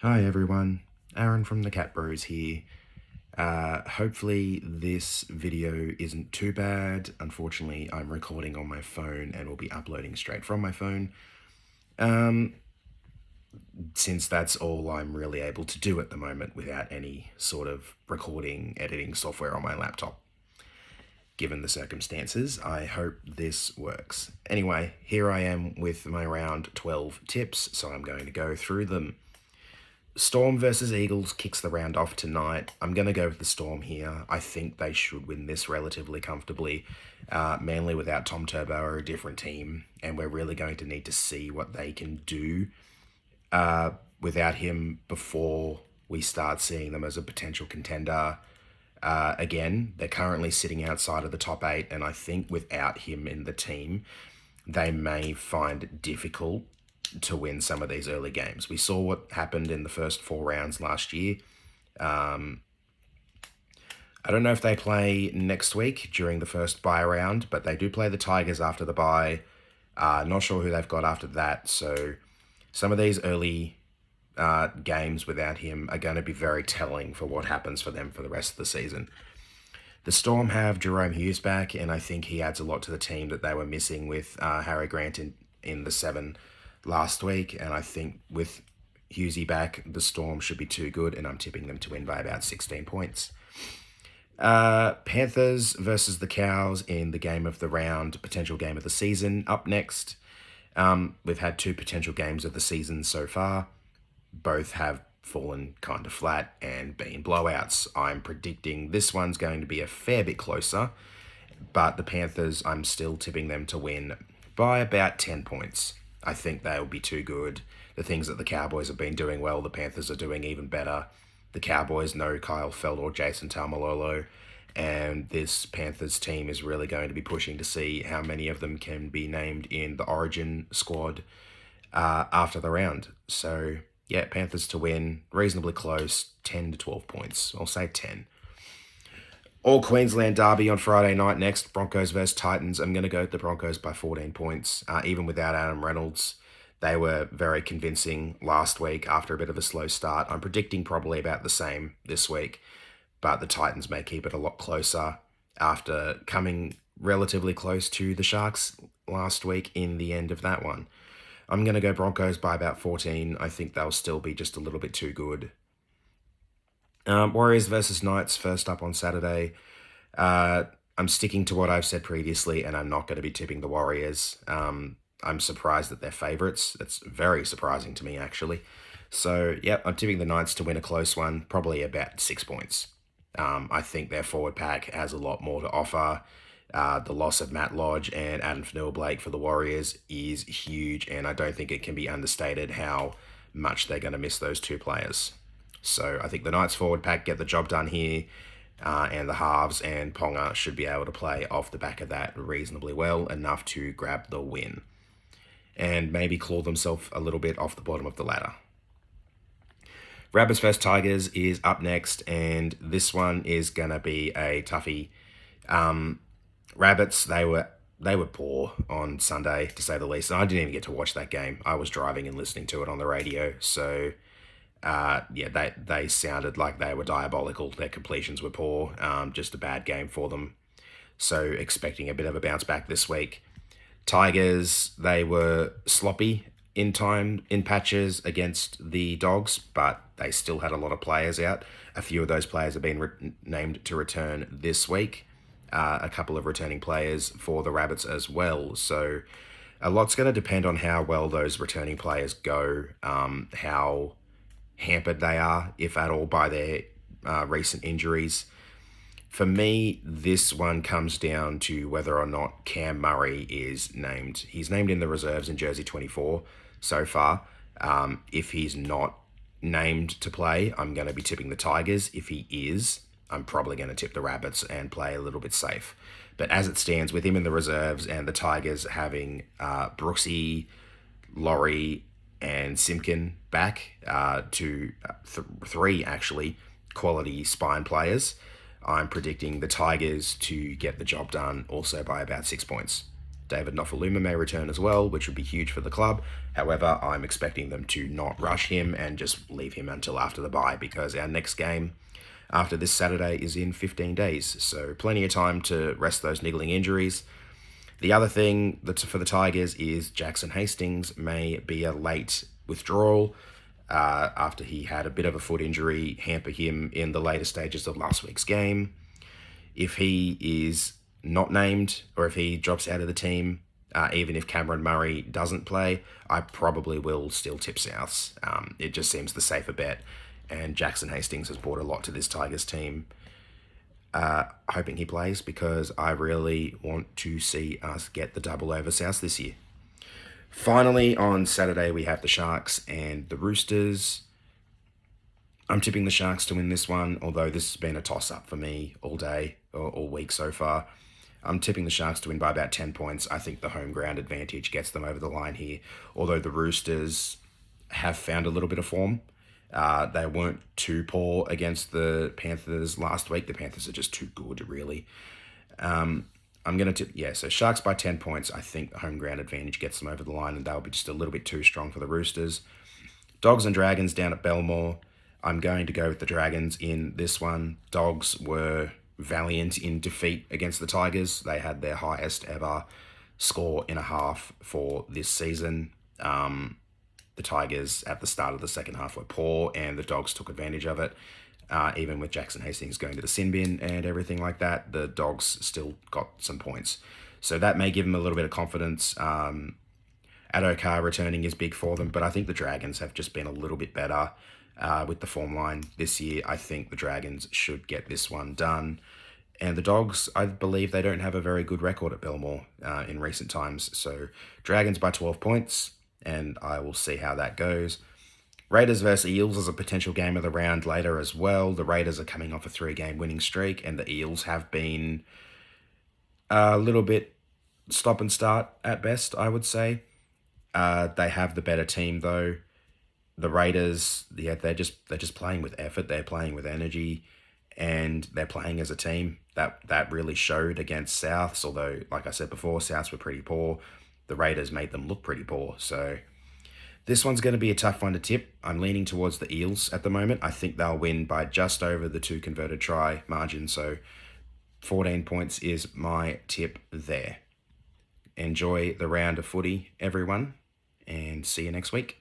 Hi everyone, Aaron from the Cat Bros here. Hopefully this video isn't too bad. Unfortunately, I'm recording on my phone and will be uploading straight from my phone, since that's all I'm really able to do at the moment without any sort of recording, editing software on my laptop. Given the circumstances, I hope this works. Anyway, here I am with my round 12 tips, so I'm going to go through them. Storm versus Eagles kicks the round off tonight. I'm going to go with the Storm here. I think they should win this relatively comfortably. Manly without Tom Turbo are a different team, and we're really going to need to see what they can do without him before we start seeing them as a potential contender. Again, they're currently sitting outside of the top 8, and I think without him in the team, they may find it difficult to win some of these early games. We saw what happened in the first 4 rounds last year. I don't know if they play next week during the first bye round, but they do play the Tigers after the bye. Not sure who they've got after that. So some of these early games without him are going to be very telling for what happens for them for the rest of the season. The Storm have Jerome Hughes back, and I think he adds a lot to the team that they were missing with Harry Grant in the 7 last week. And I think with Hughesy back, the Storm should be too good, and I'm tipping them to win by about 16 points. Panthers versus the Cows in the game of the round, potential game of the season. Up next, we've had 2 potential games of the season so far. Both have fallen kind of flat and been blowouts. I'm predicting this one's going to be a fair bit closer, but the Panthers, I'm still tipping them to win by about 10 points. I think they'll be too good. The things that the Cowboys have been doing well, the Panthers are doing even better. The Cowboys know Kyle Feld or Jason Taumalolo, and this Panthers team is really going to be pushing to see how many of them can be named in the Origin squad after the round. So, yeah, Panthers to win, reasonably close, 10 to 12 points. I'll say 10. All Queensland derby on Friday night next, Broncos versus Titans. I'm going to go with the Broncos by 14 points, even without Adam Reynolds. They were very convincing last week after a bit of a slow start. I'm predicting probably about the same this week, but the Titans may keep it a lot closer after coming relatively close to the Sharks last week in the end of that one. I'm going to go Broncos by about 14. I think they'll still be just a little bit too good. Warriors versus Knights, first up on Saturday. I'm sticking to what I've said previously, and I'm not going to be tipping the Warriors. I'm surprised that they're favourites. It's very surprising to me, actually. So, yep, I'm tipping the Knights to win a close one, probably about 6 points. I think their forward pack has a lot more to offer. The loss of Matt Lodge and Adam Fanua-Blake for the Warriors is huge, and I don't think it can be understated how much they're going to miss those 2 players. So I think the Knights forward pack get the job done here, and the halves and Ponga should be able to play off the back of that reasonably well, enough to grab the win and maybe claw themselves a little bit off the bottom of the ladder. Rabbits vs Tigers is up next, and this one is going to be a toughie. Rabbits, they were poor on Sunday, to say the least. And I didn't even get to watch that game. I was driving and listening to it on the radio, so they sounded like they were diabolical. Their completions were poor, just a bad game for them. So expecting a bit of a bounce back this week. Tigers, they were sloppy in patches against the Dogs, but they still had a lot of players out. A few of those players have been named to return this week. A couple of returning players for the Rabbits as well. So a lot's going to depend on how well those returning players go, how hampered they are, if at all, by their recent injuries. For me, this one comes down to whether or not Cam Murray is named. He's named in the reserves in jersey 24 so far. If he's not named to play, I'm going to be tipping the Tigers. If he is, I'm probably going to tip the Rabbits and play a little bit safe. But as it stands, with him in the reserves and the Tigers having Brooksy, Laurie, and Simpkin back to 3, actually, quality spine players, I'm predicting the Tigers to get the job done also by about 6 points. David Nofaluma may return as well, which would be huge for the club. However, I'm expecting them to not rush him and just leave him until after the bye, because our next game after this Saturday is in 15 days. So plenty of time to rest those niggling injuries. The other thing that's for the Tigers is Jackson Hastings may be a late withdrawal after he had a bit of a foot injury hamper him in the later stages of last week's game. If he is not named, or if he drops out of the team, even if Cameron Murray doesn't play, I probably will still tip Souths. It just seems the safer bet, and Jackson Hastings has brought a lot to this Tigers team. Hoping he plays, because I really want to see us get the double over South this year. Finally, on Saturday, we have the Sharks and the Roosters. I'm tipping the Sharks to win this one, although this has been a toss-up for me all day, or all week so far. I'm tipping the Sharks to win by about 10 points. I think the home ground advantage gets them over the line here, although the Roosters have found a little bit of form. They weren't too poor against the Panthers last week. The Panthers are just too good, really. I'm going to tip, so Sharks by 10 points. I think the home ground advantage gets them over the line, and they'll be just a little bit too strong for the Roosters. Dogs and Dragons down at Belmore. I'm going to go with the Dragons in this one. Dogs were valiant in defeat against the Tigers. They had their highest ever score in a half for this season. The Tigers at the start of the second half were poor, and the Dogs took advantage of it. Even with Jackson Hastings going to the sin bin and everything like that, the Dogs still got some points. So that may give them a little bit of confidence. Adokar returning is big for them, but I think the Dragons have just been a little bit better with the form line this year. I think the Dragons should get this one done. And the Dogs, I believe they don't have a very good record at Belmore in recent times. So Dragons by 12 points, and I will see how that goes. Raiders versus Eels is a potential game of the round later as well. The Raiders are coming off a 3-game winning streak, and the Eels have been a little bit stop and start at best, I would say. They have the better team, though. The Raiders, they're just playing with effort. They're playing with energy, and they're playing as a team. That really showed against Souths, although, like I said before, Souths were pretty poor. The Raiders made them look pretty poor, so this one's going to be a tough one to tip. I'm leaning towards the Eels at the moment. I think they'll win by just over the 2 converted try margin, so 14 points is my tip there. Enjoy the round of footy, everyone, and see you next week.